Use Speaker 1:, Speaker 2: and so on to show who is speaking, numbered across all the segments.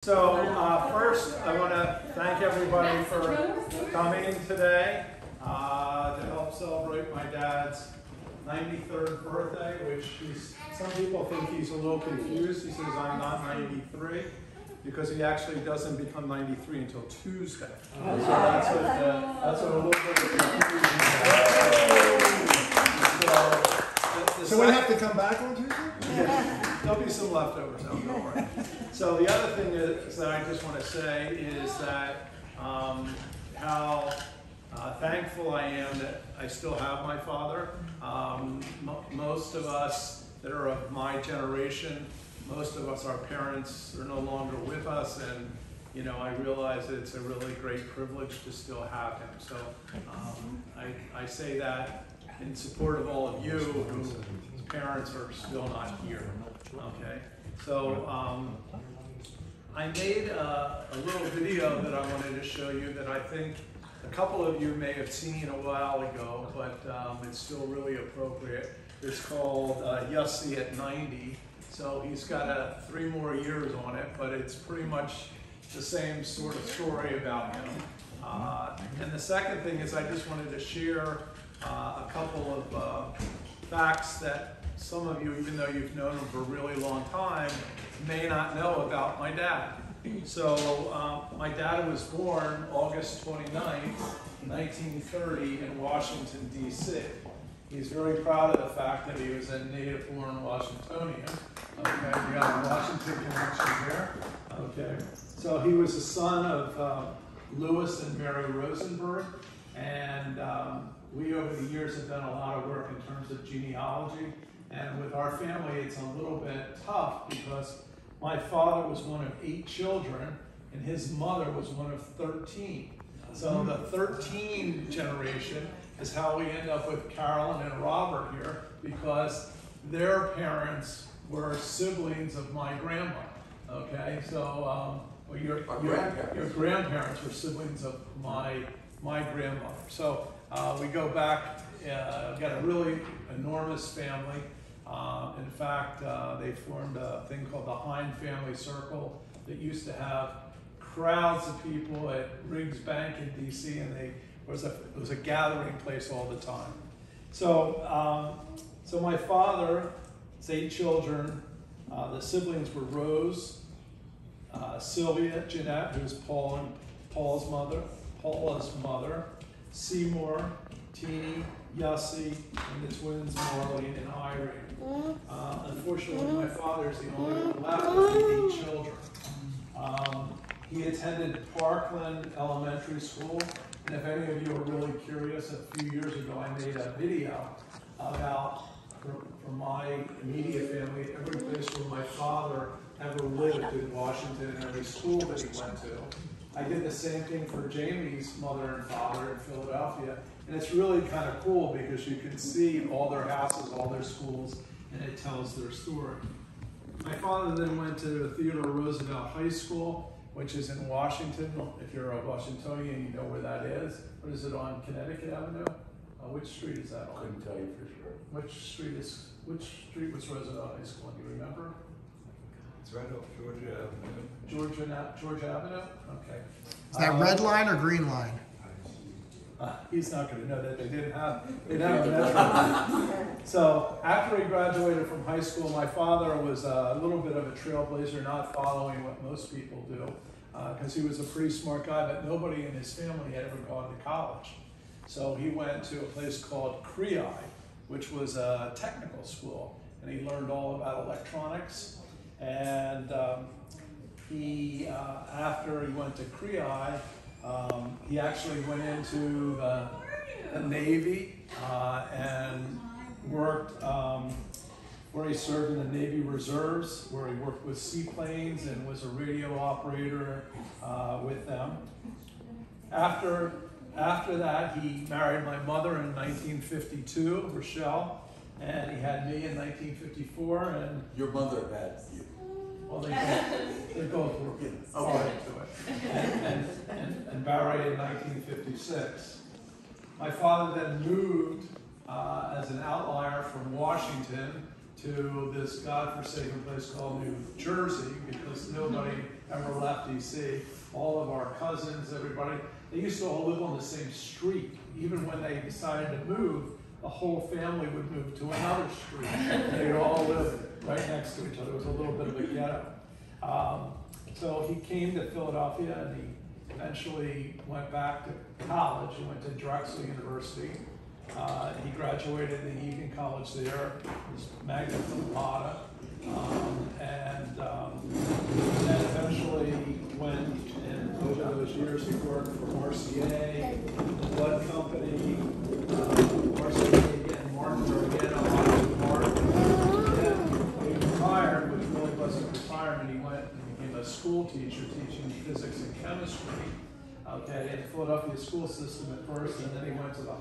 Speaker 1: So first, I want to thank everybody for coming today to help celebrate my dad's 93rd birthday, which some people think he's a little confused. He says I'm not 93 because he actually doesn't become 93 until Tuesday. So that's what a little bit of confusion.
Speaker 2: So we have to come back on Tuesday?
Speaker 1: Yeah, there'll be some leftovers out, don't worry. So the other thing is that I just want to say is that how thankful I am that I still have my father. Most of us that are of my generation, most of us, our parents are no longer with us, and you know, I realize that it's a really great privilege to still have him. So I say that in support of all of you whose parents are still not here. Okay, so I made a little video that I wanted to show you that I think a couple of you may have seen a while ago, but it's still really appropriate. It's called Yussy at 90. So he's got 3 more years on it, but it's pretty much the same sort of story about him. And the second thing is I just wanted to share a couple of facts that some of you, even though you've known him for a really long time, may not know about my dad. So my dad was born August 29th, 1930 in Washington, D.C. He's very proud of the fact that he was a native-born Washingtonian. Okay, we got a Washington connection here. Okay, so he was the son of Louis and Mary Rosenberg, and we over the years have done a lot of work in terms of genealogy. And with our family, it's a little bit tough because my father was one of 8 children, and his mother was one of 13. So the 13 generation is how we end up with Carolyn and Robert here, because their parents were siblings of my grandma. Okay, so well, your grandparents were siblings of my grandmother. So we go back, got a really enormous family. In fact, they formed a thing called the Hine Family Circle that used to have crowds of people at Riggs Bank in D.C., and it was a gathering place all the time. So, so my father's 8 children. The siblings were Rose, Sylvia, Jeanette, who's Paula's mother, Seymour, Teeny, Yussy, and the twins Marlene and Irene. Unfortunately, my father is the only one left of the 8 children. He attended Parkland Elementary School, and if any of you are really curious, a few years ago I made a video about, for my immediate family, every place where my father ever lived in Washington and every school that he went to. I did the same thing for Jamie's mother and father in Philadelphia, and it's really kind of cool because you can see all their houses, all their schools, and it tells their story. My father then went to Theodore Roosevelt High School, which is in Washington. If you're a Washingtonian, you know where that is. What is it, on Connecticut Avenue? Which street is that on?
Speaker 3: Couldn't tell you for sure.
Speaker 1: Which street was Roosevelt High School? Do you remember?
Speaker 3: It's right off Georgia Avenue.
Speaker 1: Georgia Avenue? Okay.
Speaker 2: Is that red line or green line?
Speaker 1: He's not going to know that. They didn't have that. So after he graduated from high school, my father was a little bit of a trailblazer, not following what most people do, because he was a pretty smart guy, but nobody in his family had ever gone to college. So he went to a place called CREI, which was a technical school, and he learned all about electronics. And after he went to CREI, he actually went into the Navy and worked where he served in the Navy Reserves, where he worked with seaplanes and was a radio operator with them. After that, he married my mother in 1952, Rochelle, and he had me in 1954. And
Speaker 3: Your mother had you.
Speaker 1: well, they both were married to it. And Barry in 1956. My father then moved as an outlier from Washington to this godforsaken place called New Jersey, because nobody ever left DC. All of our cousins, everybody, they used to all live on the same street. Even when they decided to move, the whole family would move to another street. They'd all live right next to each other. It was a little bit of a ghetto. So he came to Philadelphia, and he eventually went back to college. He went to Drexel University. He graduated the evening college there, his magna cum laude, and then eventually went, and over those years he worked for RCA, the blood company, RCA again, Martin again, Martin. And when he retired, which really wasn't retirement, he went and became a school teacher teaching physics and chemistry. Okay, in the Philadelphia school system at first, and then he went to the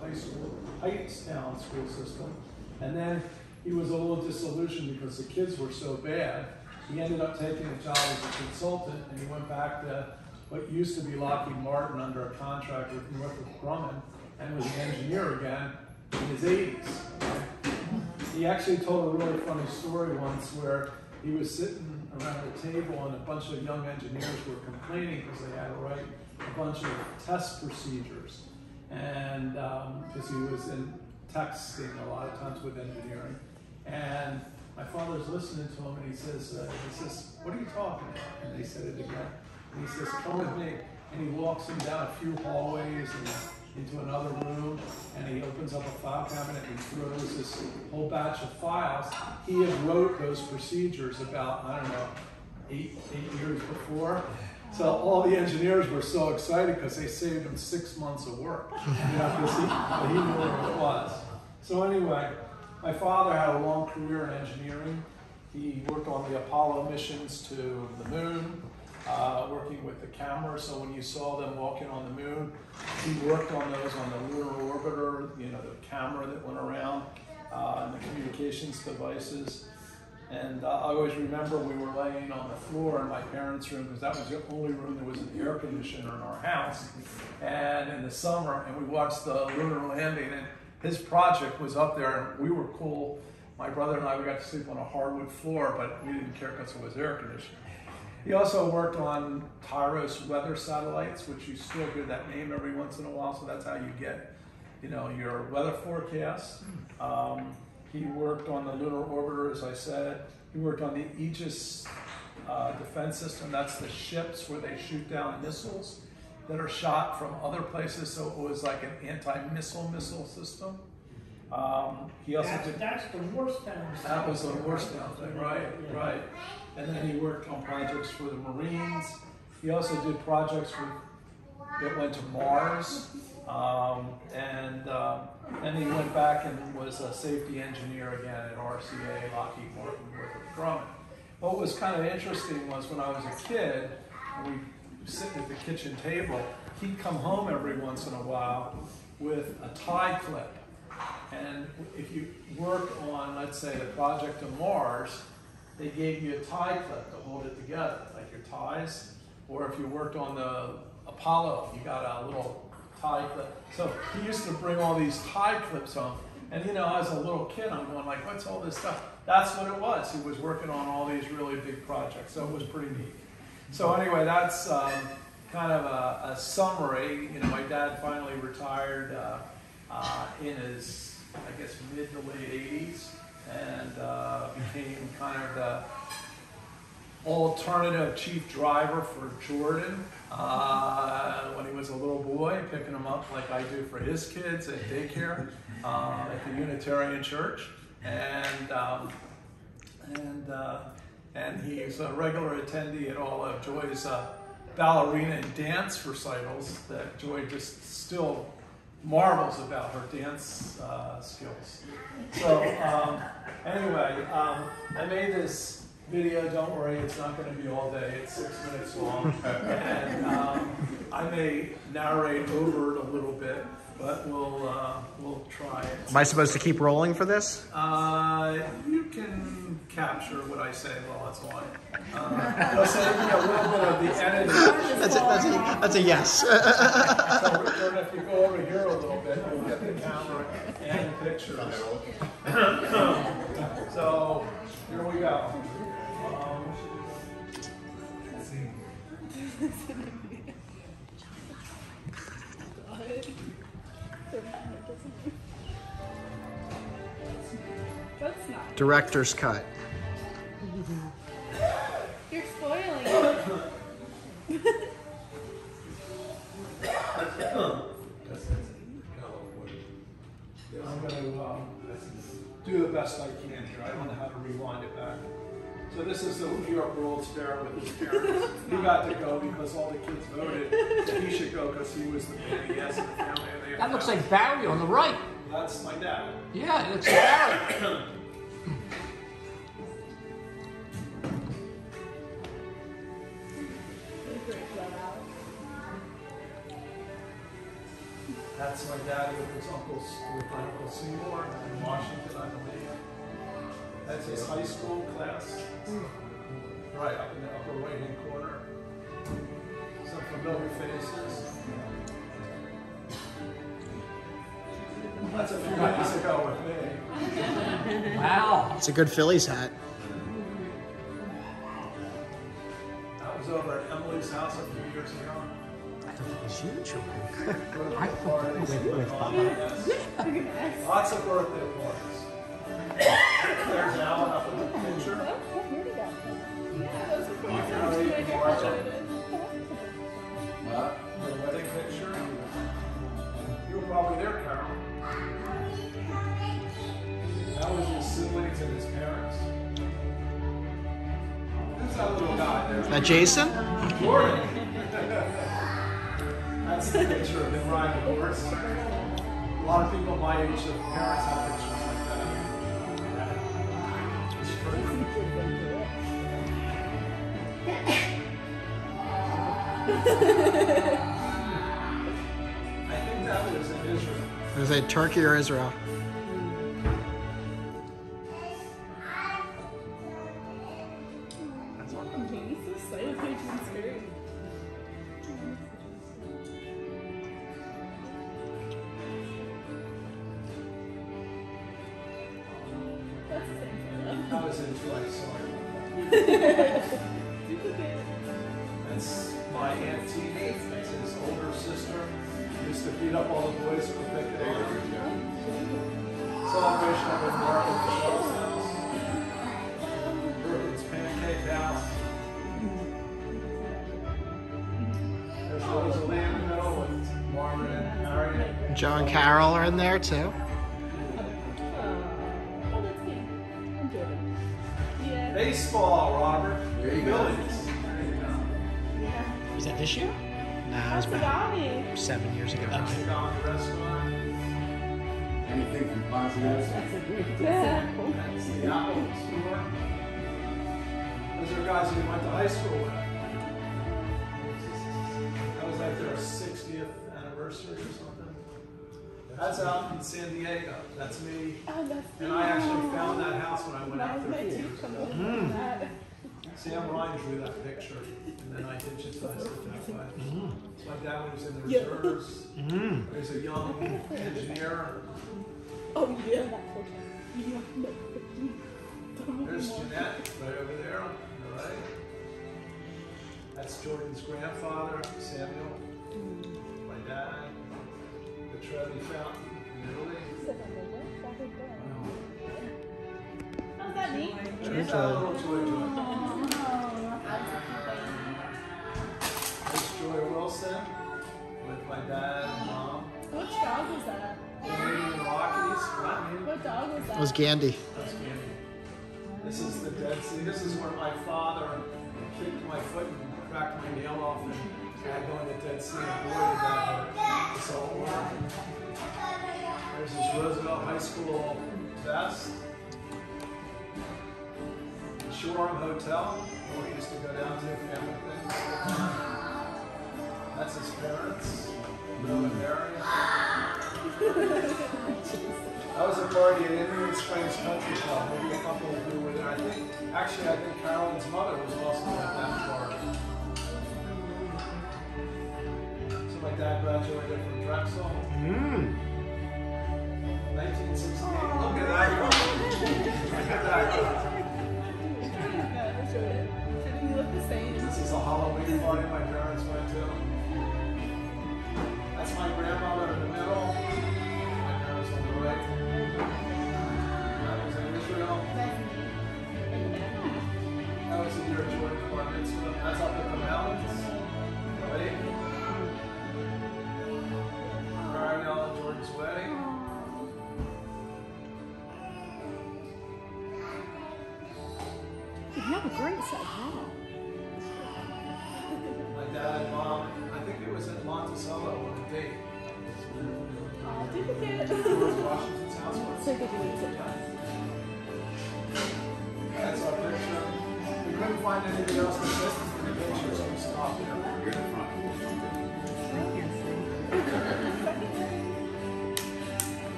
Speaker 1: Hightstown school system. And then he was a little disillusioned because the kids were so bad. He ended up taking a job as a consultant, and he went back to what used to be Lockheed Martin under a contract with Northrop Grumman, and was an engineer again in his 80s. He actually told a really funny story once where he was sitting around the table and a bunch of young engineers were complaining because they had to write a bunch of test procedures, and because he was in texting a lot of times with engineering, and my father's listening to him, and he says, "What are you talking about?" And they said it again, and he says, "Come with me," and he walks him down a few hallways and into another room, and he opens up a file cabinet and throws this whole batch of files. He had wrote those procedures about, I don't know, eight years before. So all the engineers were so excited because they saved him 6 months of work, because he knew what it was. So anyway, my father had a long career in engineering. He worked on the Apollo missions to the moon, working with the camera. So when you saw them walking on the moon, he worked on those on the lunar orbiter, the camera that went around, and the communications devices. And I always remember we were laying on the floor in my parents' room, because that was the only room there was an air conditioner in our house. And in the summer, and we watched the lunar landing, and his project was up there, and we were cool. My brother and I, we got to sleep on a hardwood floor, but we didn't care because it was air conditioned. He also worked on Tyros weather satellites, which you still hear that name every once in a while, so that's how you get, your weather forecast. He worked on the lunar orbiter, as I said. He worked on the Aegis defense system. That's the ships where they shoot down missiles that are shot from other places. So it was like an anti-missile system. He also
Speaker 4: That's the Warstown.
Speaker 1: That was the Warstown thing, right. And then he worked on projects for the Marines. He also did projects that went to Mars. And he went back and was a safety engineer again at RCA, Lockheed Martin, Northrop Grumman. What was kind of interesting was when I was a kid, and we were sitting at the kitchen table, he'd come home every once in a while with a tie clip. And if you worked on, let's say, the project on Mars, they gave you a tie clip to hold it together, like your ties. Or if you worked on the Apollo, you got a little tie clip. So he used to bring all these tie clips home. And as a little kid, I'm going like, what's all this stuff? That's what it was. He was working on all these really big projects. So it was pretty neat. So anyway, that's kind of a summary. My dad finally retired in his, I guess, mid to late 80s, and became kind of the alternative chief driver for Jordan when he was a little boy, picking him up like I do for his kids at daycare at the Unitarian Church, and he's a regular attendee at all of Joy's ballerina and dance recitals that Joy just still marvels about her dance skills. So anyway, I made this video. Don't worry, it's not going to be all day. It's 6 minutes long, and I may narrate over it a little bit, but we'll try it.
Speaker 2: Am I supposed to keep rolling for this?
Speaker 1: You can capture what I say while it's on. You'll say a little bit of the editing.
Speaker 2: That's a yes.
Speaker 1: So if you go over here a little bit, you'll get the camera and the pictures. So here we go.
Speaker 4: That's not.
Speaker 2: Director's cut.
Speaker 4: You're spoiling it.
Speaker 1: I'm going to do the best I can here. I don't know how to rewind it back. So this is the New York World's Fair with his parents. He got to go because all the kids voted that he should go because he was the baby yes in the family. And they
Speaker 5: That looks like Barry on the right.
Speaker 1: That's my dad.
Speaker 5: Yeah, it looks like Barry.
Speaker 1: That's my dad with his uncles, with my Uncle Seymour in Washington, I believe. That's his high school class. Right up in the upper right-hand corner. Some familiar faces. That's a few years ago with me.
Speaker 5: Wow.
Speaker 2: It's a good Phillies hat.
Speaker 1: That was over at Emily's house a few years ago.
Speaker 2: I thought it was you, Jordan.
Speaker 1: Birthday parties.
Speaker 2: With Papa.
Speaker 1: Yes. Lots of birthday parties. There's Alan up in the picture.
Speaker 4: Yeah, those are from
Speaker 1: The wedding picture. You were probably there, Carol. That was his siblings and his parents. Who's that little guy there?
Speaker 2: Is that Jason?
Speaker 1: Jordan. That's the picture of him riding the horse. A lot of people my age, their parents have pictures like that. It's true. I think that was in Israel.
Speaker 2: Was it Turkey or Israel?
Speaker 4: He's so excited for James Barry. That's the same photo.
Speaker 1: I was in twice, sorry. That's my Aunt Tina. That's his older sister. Used to beat up all the boys who would pick it up. Celebration of his Marielle and Joy's house. Jordan's pancake house. There's Rosalie in the middle with Mary and Louis.
Speaker 2: Joe and Carol are in there too.
Speaker 4: Oh, that's me. I'm Jordan. Yeah.
Speaker 1: Baseball, Robert.
Speaker 3: There you go.
Speaker 1: Phillies. There you go.
Speaker 4: Yeah.
Speaker 2: Was that this year? Nah, it was
Speaker 4: That's
Speaker 2: about
Speaker 4: Donnie.
Speaker 2: 7 years ago.
Speaker 1: That's the Don restaurant.
Speaker 3: Anything from positive?
Speaker 4: Yeah.
Speaker 1: That's the Apple store. Those are guys we went to high school with. That was like their 60th anniversary or something. That's out in San Diego. That's me.
Speaker 4: Oh, that's
Speaker 1: And I actually found that house when I went out
Speaker 4: my
Speaker 1: there 4
Speaker 4: teeth
Speaker 1: years
Speaker 4: come
Speaker 1: ago.
Speaker 4: over from that.
Speaker 1: Sam Ryan drew that picture, and then I digitized it that way. So my dad was in the
Speaker 4: Yeah.
Speaker 1: reserves. There's a young engineer.
Speaker 4: Oh, yeah, that photo. Yeah, no.
Speaker 1: There's Jeanette right over there on the right. That's Jordan's grandfather, Samuel. My dad. The Trevi Fountain in Italy.
Speaker 4: How's that neat?
Speaker 1: There's that little Joy Joy. There's Joy Wilson with my dad and mom.
Speaker 4: Which dog was that?
Speaker 1: Canadian Rockies.
Speaker 4: What dog was that?
Speaker 2: It was Gandhi.
Speaker 1: That's Candy. This is the Dead Sea. This is where my father kicked my foot and cracked my nail off and had going to Dead Sea and boy did that hurt. It's all work. There's this Roosevelt High School vest. The Shoreham Hotel, where we used to go down to family things. That's his parents, Bill and Mary. That was a party at Indian Springs Country Club. Maybe a couple of you were there. I think Carolyn's mother was also at that party. So my dad graduated from Drexel. 1968. Look at that girl. Look at that girl.
Speaker 4: Should we look the Same.
Speaker 1: This is a Halloween party my parents went to. That's my grandmother in the middle. My parents on the right. That was in Israel. That was the year of Jordan bar mitzvah. That's up in the mountains. Right? Marielle and Jordan's wedding.
Speaker 4: You have a great set of hair.
Speaker 1: My dad and mom, I think it was at Monticello on a date.
Speaker 4: Oh, did you get it?
Speaker 1: George Washington's house was.
Speaker 4: So good to meet you.
Speaker 1: That's our picture. We couldn't find anything else consistent in the picture, so we stopped there.
Speaker 3: You're in the front.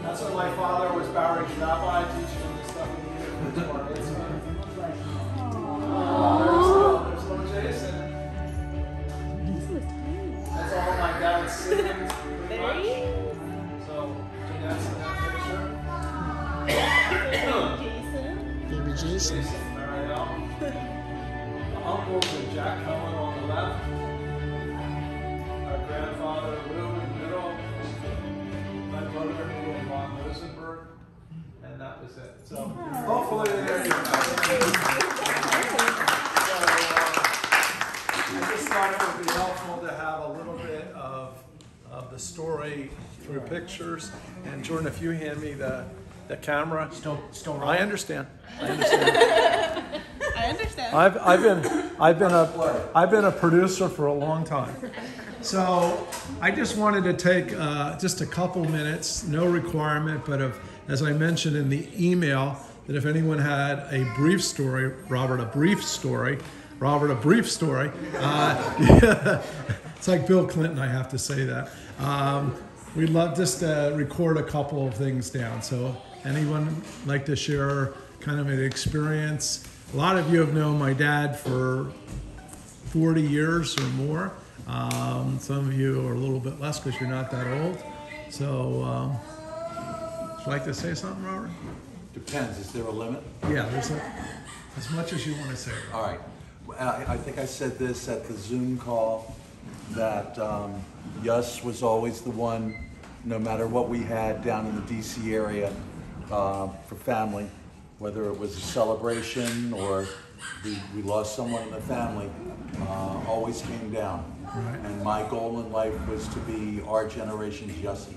Speaker 1: That's when my father was Barry's rabbi, teaching him the stuff he needed for his bar mitzvah. There's little Jason. That's all my dad's siblings, pretty much. So, Jeanette's in that picture.
Speaker 4: Jason.
Speaker 2: Baby Jason.
Speaker 1: Jason, Marielle. The uncles are Jack Cohen on the left. Our grandfather, Lou, in the middle. My brother, Lou and Rosenberg. And that was it. So, hopefully, there you go. I just thought it would be helpful to have a little bit of the story through pictures. And Jordan, if you hand me the camera.
Speaker 5: Still rolling.
Speaker 1: I understand. I understand.
Speaker 4: I understand.
Speaker 1: I've been a producer for a long time. So I just wanted to take just a couple minutes, no requirement, but as I mentioned in the email, that if anyone had a brief story, Robert, a brief story. It's like Bill Clinton, I have to say that. We'd love just to record a couple of things down. So anyone like to share kind of an experience? A lot of you have known my dad for 40 years or more. Some of you are a little bit less because you're not that old. So would you like to say something, Robert?
Speaker 3: Depends. Is there a limit?
Speaker 1: Yeah, there's as much as you want to say.
Speaker 3: All right. I think I said this at the Zoom call, that Yuss was always the one, no matter what we had down in the DC area for family, whether it was a celebration or we lost someone in the family, always came down.
Speaker 1: Right.
Speaker 3: And my goal in life was to be our generation's Yussy.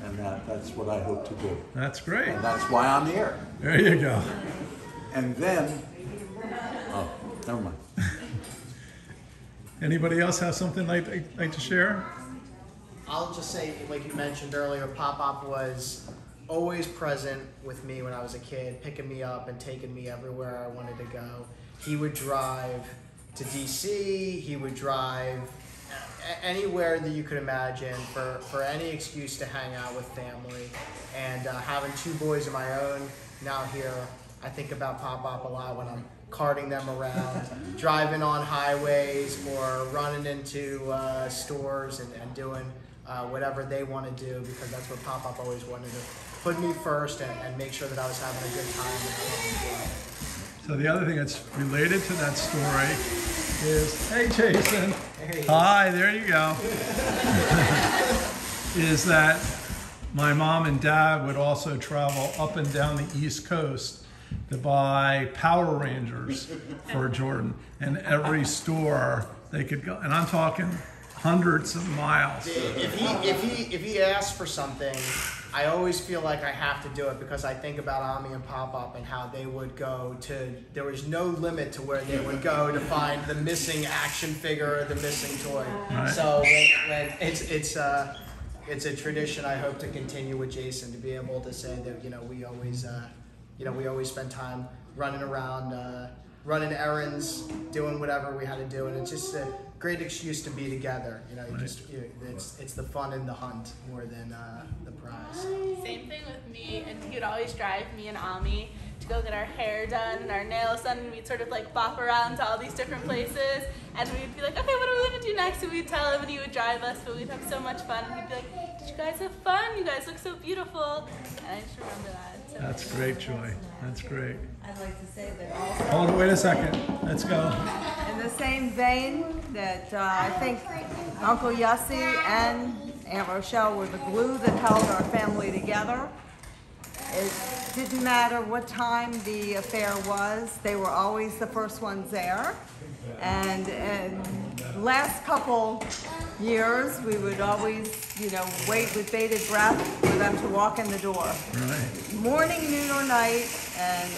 Speaker 3: And that's what I hope to do.
Speaker 1: That's great.
Speaker 3: And that's why I'm here.
Speaker 1: There you go.
Speaker 3: And then, oh, never mind.
Speaker 1: Anybody else have something like to share?
Speaker 6: I'll just say, like you mentioned earlier, Pop-Pop was always present with me when I was a kid, picking me up and taking me everywhere I wanted to go. He would drive to DC, he would drive anywhere that you could imagine for any excuse to hang out with family. And having two boys of my own now here, I think about Pop-Pop a lot when I'm carting them around, driving on highways or running into stores and doing whatever they want to do, because that's what Pop-Pop always wanted to put me first and make sure that I was having a good time and I was enjoying it.
Speaker 1: So the other thing that's related to that story is, hey Jason,
Speaker 6: Hey.
Speaker 1: hi, there you go, is that my mom and dad would also travel up and down the East Coast to buy Power Rangers for Jordan. And every store they could go, and I'm talking hundreds of miles.
Speaker 6: If he asks for something, I always feel like I have to do it, because I think about Ami and Pop-Up and how they would go to, there was no limit to where they would go to find the missing action figure or the missing toy.
Speaker 1: Right.
Speaker 6: So when it's a tradition I hope to continue with Jason, to be able to say that, we always spend time running around, running errands, doing whatever we had to do, and it's just a great excuse to be together. It's the fun in the hunt more than the prize.
Speaker 7: Same thing with me, and he would always drive me and Ami to go get our hair done and our nails done, and we'd sort of like bop around to all these different places, and we'd be like, okay, what are we gonna do next? And we'd tell him, and he would drive us, but we'd have so much fun, and he'd be like, did you guys have fun? You guys look so beautiful. And I just remember that. So
Speaker 1: That's great, Joy. That's great.
Speaker 8: I'd like to say that also,
Speaker 1: Hold it, wait a second. Let's go.
Speaker 8: in the same vein, that I think Uncle Yussy and Aunt Rochelle were the glue that held our family together. It didn't matter what time the affair was, they were always the first ones there. And last couple years, we would always, wait with bated breath for them to walk in the door.
Speaker 1: Right.
Speaker 8: Morning, noon, or night, and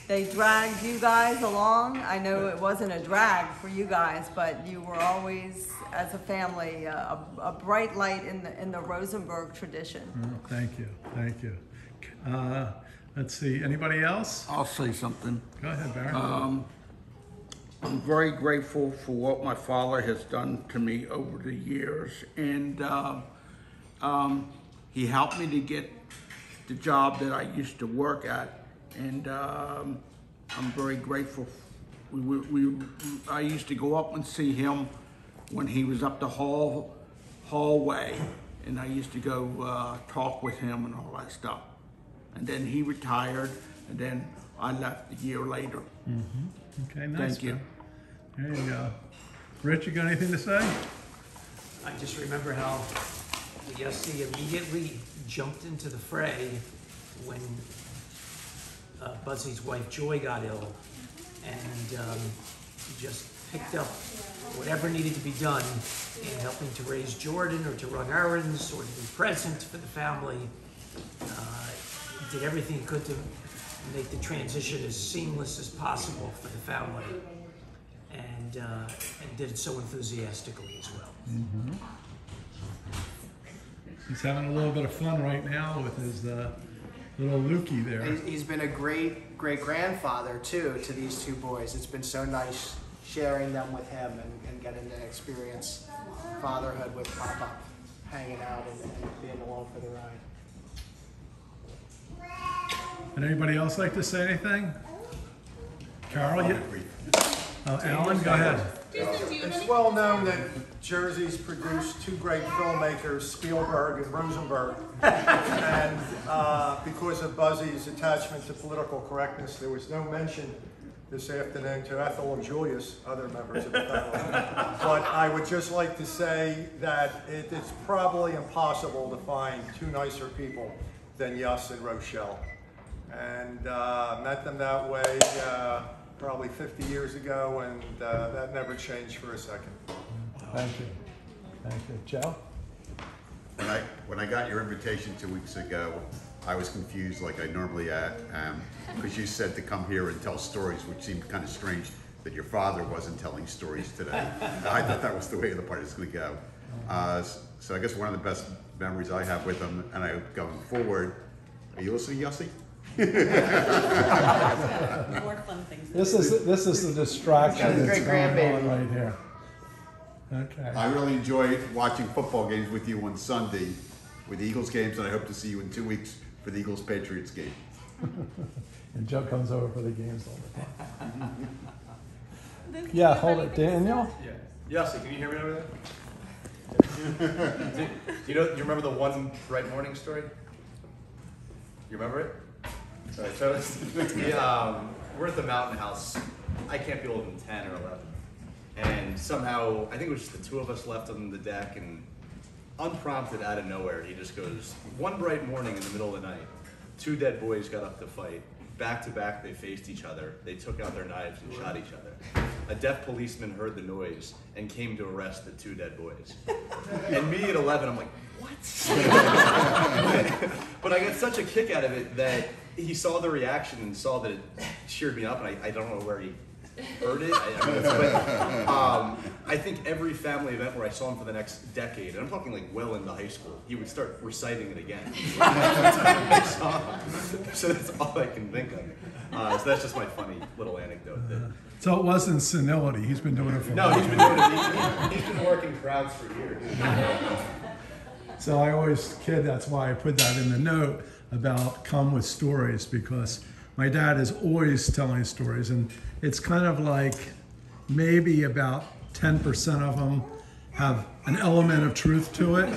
Speaker 8: they dragged you guys along. I know it wasn't a drag for you guys, but you were always, as a family, a bright light in the Rosenberg tradition.
Speaker 1: Oh, thank you. Thank you. Let's see. Anybody else?
Speaker 9: I'll say something.
Speaker 1: Go ahead, Barry.
Speaker 9: I'm very grateful for what my father has done to me over the years, and he helped me to get the job that I used to work at, and I'm very grateful. I used to go up and see him when he was up the hallway, and I used to go talk with him and all that stuff. And then he retired, and then I left a year later.
Speaker 1: Mm-hmm. Okay, nice.
Speaker 9: Thank you.
Speaker 1: There you go. Rich, you got anything to say?
Speaker 5: I just remember how Yussy immediately jumped into the fray when Buzzy's wife Joy got ill, and just picked up whatever needed to be done in helping to raise Jordan, or to run errands, or to be present for the family. Did everything he could to make the transition as seamless as possible for the family, and did it so enthusiastically as well.
Speaker 1: Mm-hmm. He's having a little bit of fun right now with his little Lukey there.
Speaker 6: He's been a great grandfather too to these two boys. It's been so nice sharing them with him and getting to experience fatherhood with Papa, hanging out and being along for the ride.
Speaker 1: And anybody else like to say anything? Carol, you? Alan, go ahead.
Speaker 10: It's well known that Jersey's produced two great filmmakers, Spielberg and Rosenberg. And because of Buzzy's attachment to political correctness, there was no mention this afternoon to Ethel and Julius, other members of the family. But I would just like to say that it's probably impossible to find two nicer people than Yuss and Rochelle. And met them that way probably 50 years ago, and that never changed for a second.
Speaker 1: Thank you. Thank you. Joe?
Speaker 11: When I got your invitation 2 weeks ago, I was confused like I normally am, because you said to come here and tell stories, which seemed kind of strange that your father wasn't telling stories today. I thought that was the way the party was going to go. So I guess one of the best memories I have with him, and going forward, are you listening, Yussy?
Speaker 8: More fun things.
Speaker 1: This is the distraction that's going on right here. Okay.
Speaker 11: I really enjoy watching football games with you on Sunday, with Eagles games, and I hope to see you in 2 weeks for the Eagles-Patriots game.
Speaker 1: And Joe comes over for the games all the time. Yeah, hold it, Daniel.
Speaker 12: Yeah. Yussy, can you hear me over there? Do you remember the one bright morning story? You remember it? So we're at the mountain house. I can't be older than 10 or 11. And somehow, I think it was just the two of us left on the deck, and unprompted out of nowhere, he just goes, one bright morning in the middle of the night, two dead boys got up to fight. Back to back, they faced each other. They took out their knives and shot each other. A deaf policeman heard the noise and came to arrest the two dead boys. And me at 11, I'm like, what? But I got such a kick out of it that he saw the reaction and saw that it cheered me up, and I don't know where he heard it. I think every family event where I saw him for the next decade, and I'm talking like well into high school, he would start reciting it again. So that's all I can think of. So that's just my funny little anecdote.
Speaker 1: So it wasn't senility. He's been doing it for a
Speaker 12: No,
Speaker 1: while.
Speaker 12: he's been doing it. He's been working crowds for years.
Speaker 1: So I always kid, that's why I put that in the note about come with stories, because my dad is always telling stories, and it's kind of like maybe about 10% of them have an element of truth to it.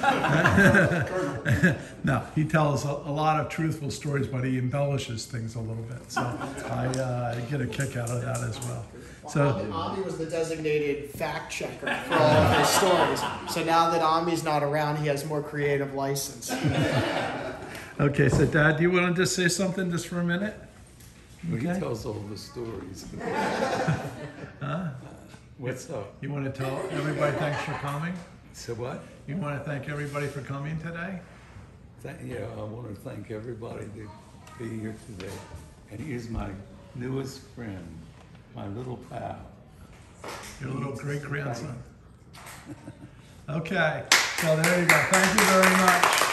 Speaker 1: No, he tells a lot of truthful stories, but he embellishes things a little bit. So I get a kick out of that as well. So
Speaker 6: Ami was the designated fact checker for all of his stories. So now that Ami's not around, he has more creative license.
Speaker 1: okay, so Dad, do you want to just say something just for a minute?
Speaker 13: He tells all the stories.
Speaker 1: Huh?
Speaker 13: What's up?
Speaker 1: You want to tell everybody thanks for coming?
Speaker 13: So what?
Speaker 1: You want to thank everybody for coming today?
Speaker 13: Yeah, I want to thank everybody to be here today. And here's my newest friend, my little pal.
Speaker 1: Your little great grandson. Okay, so there you go. Thank you very much.